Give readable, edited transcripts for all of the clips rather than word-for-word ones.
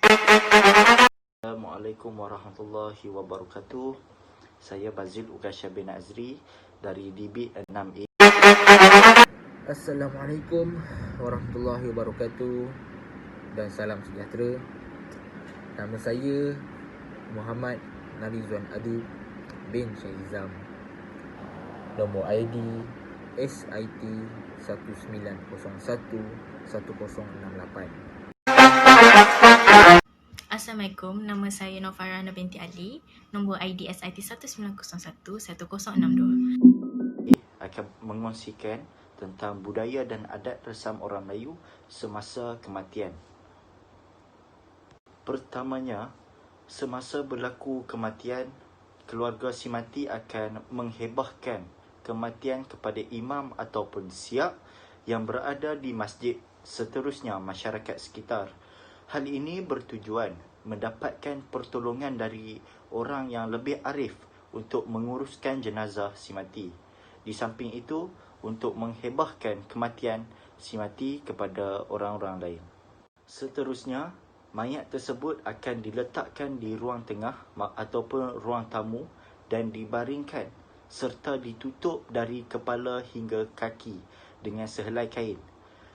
Assalamualaikum warahmatullahi wabarakatuh. Saya Bazil Ugasha bin Azri dari DB6A. Assalamualaikum warahmatullahi wabarakatuh dan salam sejahtera. Nama saya Muhammad Narizuan Adib bin Syahizam. Nombor ID SIT 19011068. Assalamualaikum, nama saya Nofarana binti Ali. Nombor ID SIT 19011062. Akan mengongsikan tentang budaya dan adat resam orang Melayu semasa kematian. Pertamanya, semasa berlaku kematian, keluarga si mati akan menghebahkan kematian kepada imam ataupun siap yang berada di masjid, seterusnya masyarakat sekitar. Hal ini bertujuan mendapatkan pertolongan dari orang yang lebih arif untuk menguruskan jenazah si mati. Di samping itu, untuk menghebahkan kematian si mati kepada orang-orang lain. Seterusnya, mayat tersebut akan diletakkan di ruang tengah ataupun ruang tamu dan dibaringkan serta ditutup dari kepala hingga kaki dengan sehelai kain.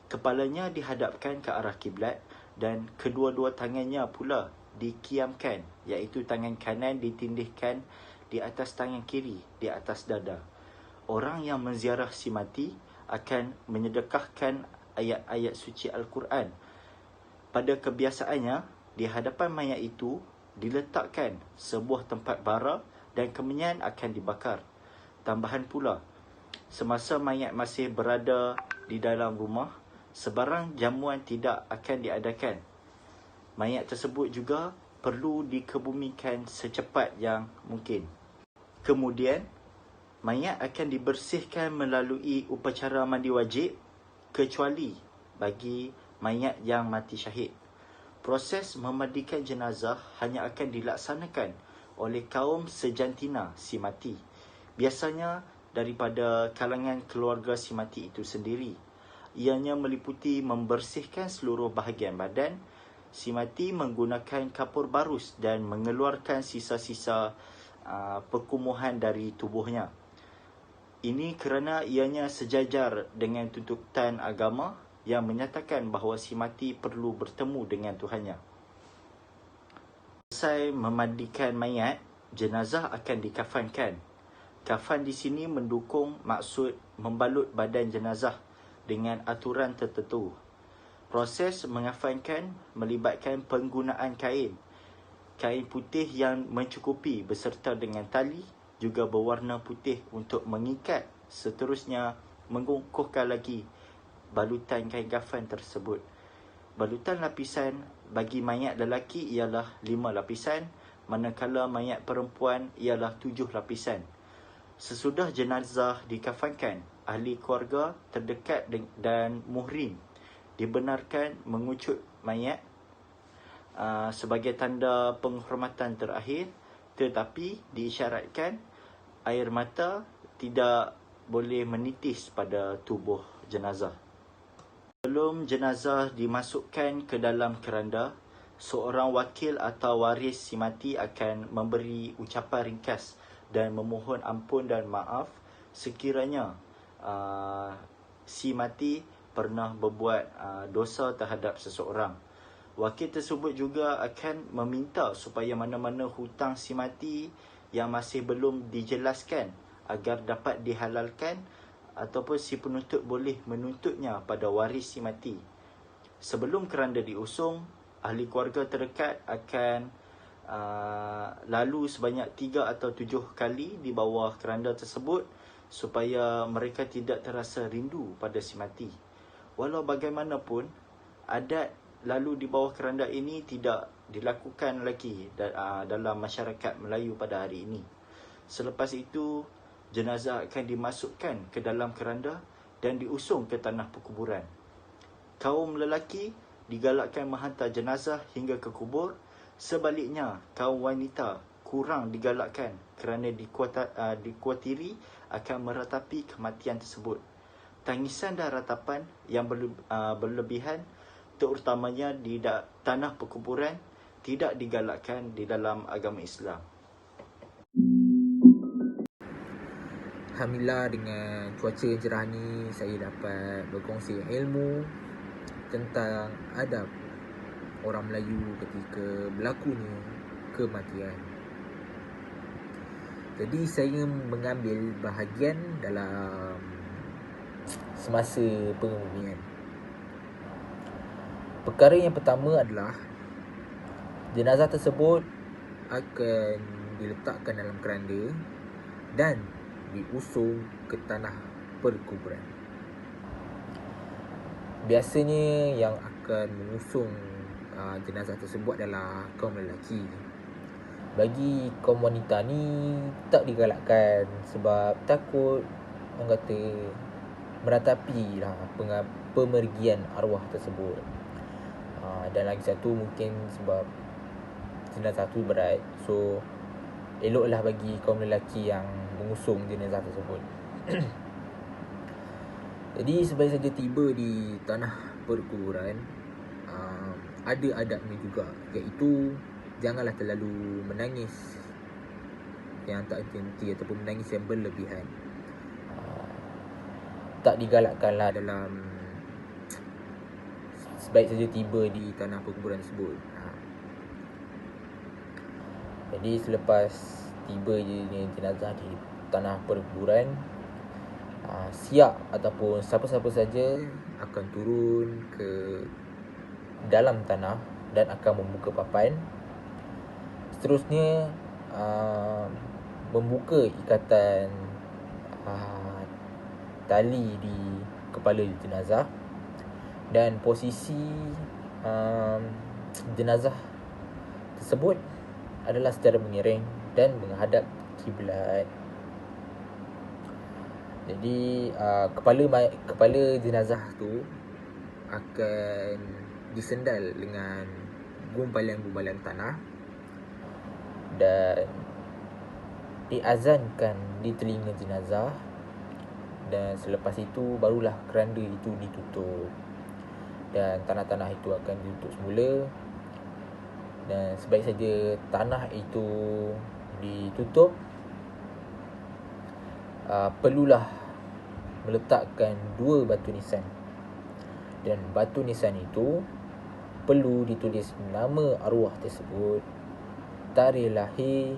Kepalanya dihadapkan ke arah kiblat dan kedua-dua tangannya pula dikiamkan, iaitu tangan kanan ditindihkan di atas tangan kiri di atas dada. Orang yang menziarah si mati akan menyedekahkan ayat-ayat suci Al-Quran. Pada kebiasaannya, di hadapan mayat itu diletakkan sebuah tempat bara dan kemenyan akan dibakar. Tambahan pula, semasa mayat masih berada di dalam rumah, sebarang jamuan tidak akan diadakan. Mayat tersebut juga perlu dikebumikan secepat yang mungkin. Kemudian, mayat akan dibersihkan melalui upacara mandi wajib kecuali bagi mayat yang mati syahid. Proses memandikan jenazah hanya akan dilaksanakan oleh kaum sejantina si mati, biasanya daripada kalangan keluarga si mati itu sendiri. Ianya meliputi membersihkan seluruh bahagian badan si mati menggunakan kapur barus dan mengeluarkan sisa-sisa perkumuhan dari tubuhnya. Ini kerana ianya sejajar dengan tuntutan agama yang menyatakan bahawa si mati perlu bertemu dengan Tuhannya. Selesai memandikan mayat, jenazah akan dikafankan. Kafan di sini mendukung maksud membalut badan jenazah dengan aturan tertentu. Proses mengafankan melibatkan penggunaan kain putih yang mencukupi beserta dengan tali juga berwarna putih untuk mengikat, seterusnya mengukuhkan lagi balutan kain kafan tersebut. Balutan lapisan bagi mayat lelaki ialah 5 lapisan, manakala mayat perempuan ialah 7 lapisan. Sesudah jenazah dikafankan, ahli keluarga terdekat dan muhrim dibenarkan mengucut mayat sebagai tanda penghormatan terakhir, tetapi diisyaratkan air mata tidak boleh menitis pada tubuh jenazah. Sebelum jenazah dimasukkan ke dalam keranda, seorang wakil atau waris si mati akan memberi ucapan ringkas dan memohon ampun dan maaf sekiranya si mati pernah berbuat dosa terhadap seseorang. Wakil tersebut juga akan meminta supaya mana-mana hutang si mati yang masih belum dijelaskan agar dapat dihalalkan, ataupun si penuntut boleh menuntutnya pada waris si mati. Sebelum keranda diusung, ahli keluarga terdekat akan lalu sebanyak 3 atau 7 kali di bawah keranda tersebut supaya mereka tidak terasa rindu pada si mati. Walau bagaimanapun, adat lalu di bawah keranda ini tidak dilakukan lagi dalam masyarakat Melayu pada hari ini. Selepas itu, jenazah akan dimasukkan ke dalam keranda dan diusung ke tanah perkuburan. Kaum lelaki digalakkan menghantar jenazah hingga ke kubur. Sebaliknya, kaum wanita kurang digalakkan kerana dikuatiri akan meratapi kematian tersebut. Tangisan dan ratapan yang berlebihan, terutamanya di tanah perkuburan, tidak digalakkan di dalam agama Islam. Alhamdulillah, dengan cuaca yang cerah ni saya dapat berkongsi ilmu tentang adab orang Melayu ketika berlakunya kematian. Jadi saya mengambil bahagian dalam semasa pengebumian. Perkara yang pertama adalah jenazah tersebut akan diletakkan dalam keranda dan diusung ke tanah perkuburan. Biasanya yang akan mengusung jenazah tersebut adalah kaum lelaki. Bagi kaum wanita ni tak digalakkan sebab takut orang kata meratapi lah pemergian arwah tersebut. Dan lagi satu mungkin sebab jenazah tu berat, so eloklah bagi kaum lelaki yang mengusung jenazah tersebut. Jadi sebelum saja tiba di tanah perkuburan, ada adabnya juga, iaitu janganlah terlalu menangis yang tak henti ataupun menangis yang berlebihan. Tak digalakkanlah dalam sebaik saja tiba di tanah perkuburan tersebut. Jadi selepas tiba jenazah di tanah perkuburan, siap ataupun siapa-siapa saja akan turun ke dalam tanah dan akan membuka papan. Seterusnya membuka ikatan tali di kepala jenazah, dan posisi jenazah tersebut adalah secara mengiring dan menghadap kiblat. Jadi kepala jenazah tu akan disendal dengan gumpalan-gumpalan tanah dan diazankan di telinga jenazah, dan selepas itu barulah keranda itu ditutup dan tanah-tanah itu akan ditutup semula. Dan sebaik saja tanah itu ditutup, perlulah meletakkan 2 batu nisan, dan batu nisan itu perlu ditulis nama arwah tersebut, tarikh lahir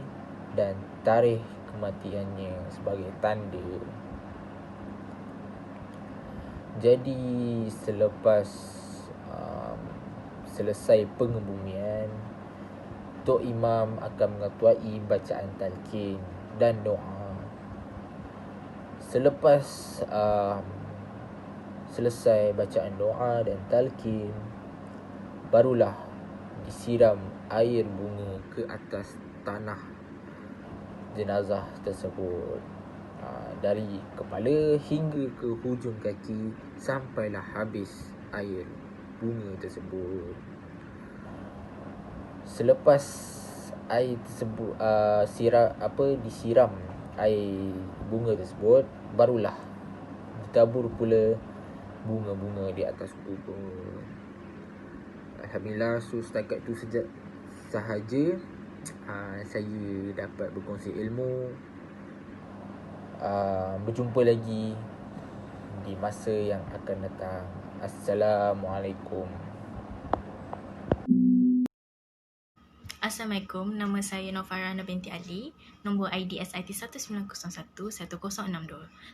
dan tarikh kematiannya sebagai tanda. Jadi selepas selesai pengebumian, Tok Imam akan mengetuai bacaan talqin dan doa. Selepas selesai bacaan doa dan talqin, barulah disiram air bunga ke atas tanah jenazah tersebut, dari kepala hingga ke hujung kaki, sampailah habis air bunga tersebut. Selepas air tersebut disiram air bunga tersebut, barulah ditabur pula bunga-bunga di atas kubur. Alhamdulillah, setakat itu sahaja saya dapat berkongsi ilmu. Berjumpa lagi di masa yang akan datang. Assalamualaikum. Assalamualaikum, nama saya Nofarana binti Ali, nombor ID SIT 1901-1062.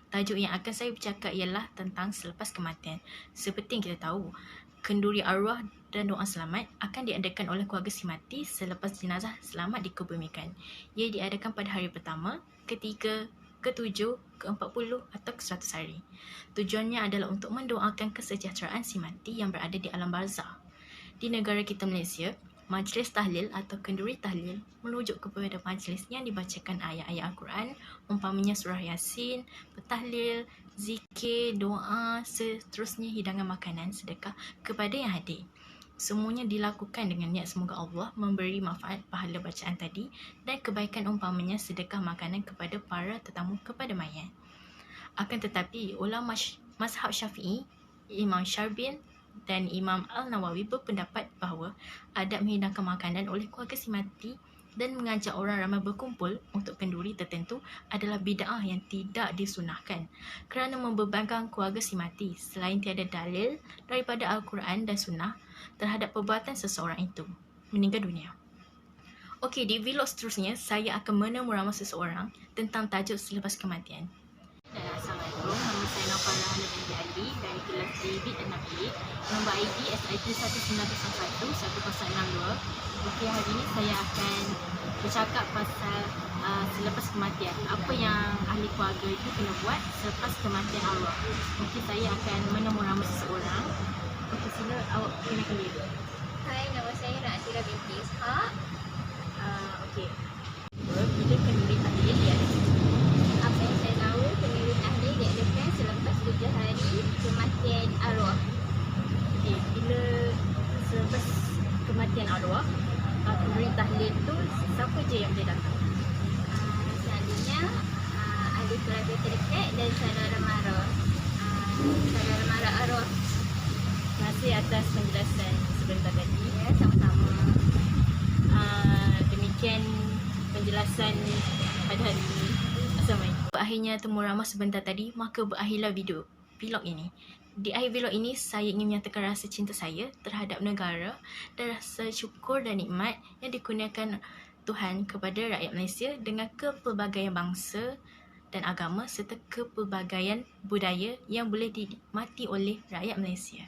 Tajuk yang akan saya bercakap ialah tentang selepas kematian. Seperti yang kita tahu, kenduri arwah dan doa selamat akan diadakan oleh keluarga si mati selepas jenazah selamat dikebumikan. Ia diadakan pada hari pertama, ketiga, ke-7, ke-40 atau ke-100 hari. Tujuannya adalah untuk mendoakan kesejahteraan si mati yang berada di alam barzah. Di negara kita Malaysia, majlis tahlil atau kenduri tahlil merujuk kepada majlis yang dibacakan ayat-ayat Al-Quran, umpamanya surah Yasin, bertahlil, zikir, doa, seterusnya hidangan makanan, sedekah kepada yang hadir. Semuanya dilakukan dengan niat semoga Allah memberi manfaat pahala bacaan tadi dan kebaikan, umpamanya sedekah makanan kepada para tetamu kepada mayat. Akan tetapi ulama mazhab Syafi'i, Imam Syarbin dan Imam Al-Nawawi berpendapat bahawa adab menghidangkan makanan oleh keluarga si mati dan mengajak orang ramai berkumpul untuk kenduri tertentu adalah bid'ah yang tidak disunahkan kerana membebankan keluarga si mati selain tiada dalil daripada Al-Quran dan Sunnah terhadap perbuatan seseorang itu meninggal dunia. Okey, di vlog seterusnya saya akan menemu seseorang tentang tajuk selepas kematian. Assalamualaikum, nama saya Naufal binti Ali dari kelas David dan Nabil, nombor ID SIT 1901-1062. Okey, hari ini saya akan bercakap pasal selepas kematian. Apa yang ahli keluarga itu kena buat selepas kematian arwah. Okey, saya akan menemu seseorang. Okey, sila awak kenalkan diri. Hai, nama saya Naatira binti Ishak. Okey. Bila kenduri tahlil diadakan? Apa yang saya tahu, kenduri tahlil diadakan selepas 7 hari kematian arwah. Okey, bila selepas kematian arwah, kenduri tahlil tu siapa je yang boleh datang? Selalunya ahli keluarga terdekat dan saudara mara. Saudara mara arwah. Terima kasih atas penjelasan sebentar tadi. Ya, sama-sama. Demikian penjelasan pada hari ini. Assalamualaikum. Berakhirnya temu ramah sebentar tadi, maka berakhirlah vlog ini. Di akhir vlog ini, saya ingin menyatakan rasa cinta saya terhadap negara dan rasa syukur dan nikmat yang dikurniakan Tuhan kepada rakyat Malaysia dengan kepelbagaian bangsa dan agama serta kepelbagaian budaya yang boleh dinikmati oleh rakyat Malaysia.